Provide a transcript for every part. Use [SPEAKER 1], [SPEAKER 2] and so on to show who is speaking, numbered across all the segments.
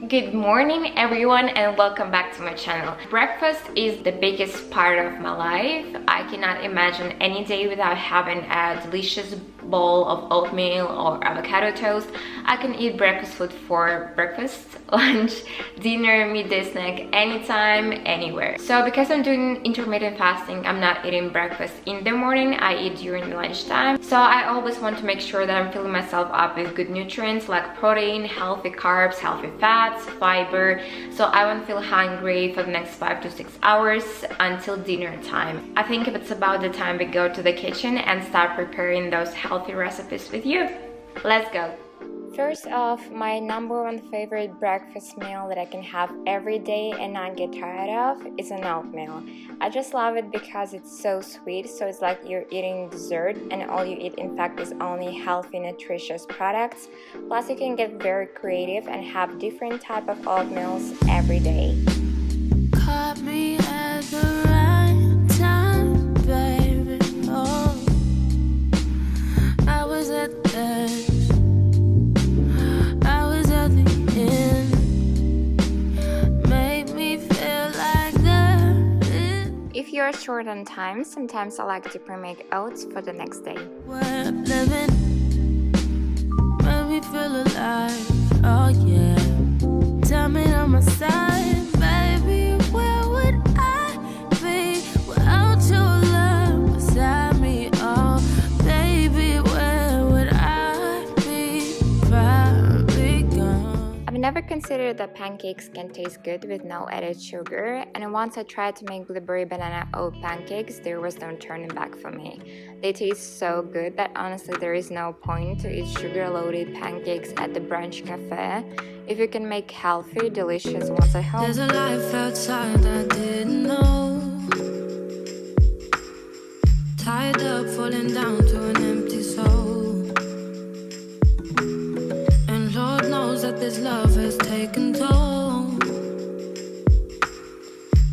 [SPEAKER 1] Good morning everyone and welcome back to my channel. Breakfast is the biggest part of my life. I cannot imagine any day without having a delicious bowl of oatmeal or avocado toast. I can eat breakfast food for breakfast, lunch, dinner, midday snack, anytime, anywhere. So because I'm doing intermittent fasting, I'm not eating breakfast in the morning, I eat during lunchtime. So I always want to make sure that I'm filling myself up with good nutrients like protein, healthy carbs, healthy fats, fiber. So I won't feel hungry for the next 5 to 6 hours until dinner time. I think it's about the time we go to the kitchen and start preparing those healthy recipes with you. Let's go. First off, my number one favorite breakfast meal that I can have every day and not get tired of is an oatmeal. I just love it because it's so sweet, so it's like you're eating dessert and all you eat in fact is only healthy, nutritious products. Plus you can get very creative and have different type of oatmeals every day.
[SPEAKER 2] Caught me at the right time, baby. Oh, I was at the
[SPEAKER 1] If you're short on time, sometimes I like to pre-make oats for the next day.
[SPEAKER 2] We're living, made me feel alive, oh yeah. Tell me on my side, baby, where would I be without your love beside me? Oh, baby, where would I be? Probably gone.
[SPEAKER 1] I've never considered that pancakes can taste good with no added sugar, and once I tried to make blueberry banana oat pancakes, there was no turning back for me. They taste so good that honestly there is no point to eat sugar-loaded pancakes at the brunch cafe if you can make healthy, delicious ones at home.
[SPEAKER 2] There's a life outside I didn't know. Tied up, falling down to an empty soul. And Lord knows that this love has taken toll.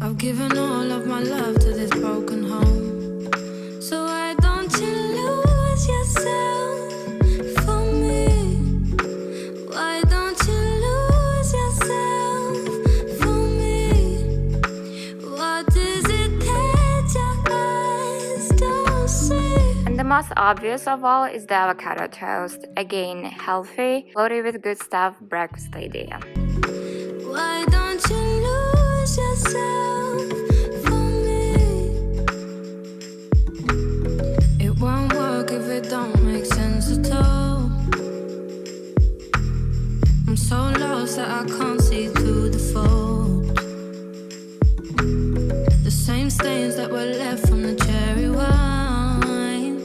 [SPEAKER 2] I've given all of my love to this broken home. So why don't you lose yourself for me? Why don't you lose yourself for me? What is it that your eyes don't see?
[SPEAKER 1] And the most obvious of all is the avocado toast. Again, healthy, loaded with good stuff, breakfast idea.
[SPEAKER 2] Why don't you lose yourself for me? It won't work if it don't make sense at all. I'm so lost that I can't see through the fold. The same stains that were left from the cherry wine.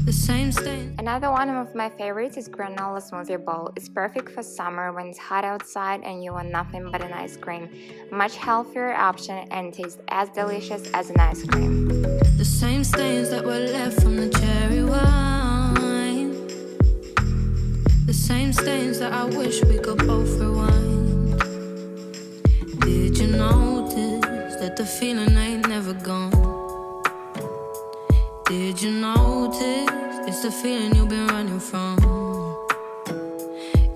[SPEAKER 2] The same stains.
[SPEAKER 1] Another one of my favorites is granola smoothie bowl. It's perfect for summer when it's hot outside and you want nothing but an ice cream. Much healthier option and tastes as delicious as an ice cream.
[SPEAKER 2] The same stains that were left from the cherry wine. The same stains that I wish we could both rewind. Did you notice that the feeling ain't never gone? Did you notice it's the feeling you've been running from?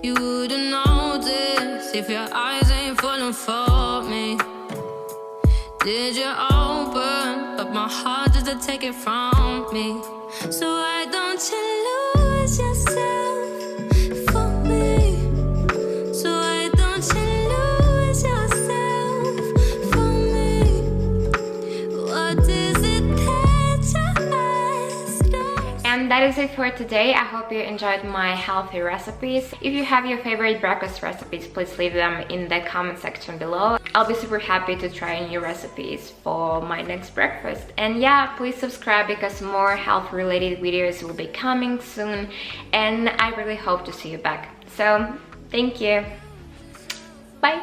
[SPEAKER 2] You wouldn't notice if your eyes ain't falling for me. Did you open up my heart just to take it from me? So why don't you lose yourself for me? So why don't you lose yourself for me? What is it that your eyes don't?
[SPEAKER 1] And that is it for today. I hope you enjoyed my healthy recipes. If you have your favorite breakfast recipes, please leave them in the comment section below. I'll be super happy to try new recipes for my next breakfast. And yeah, please subscribe because more health related videos will be coming soon, and I really hope to see you back. So thank you. Bye.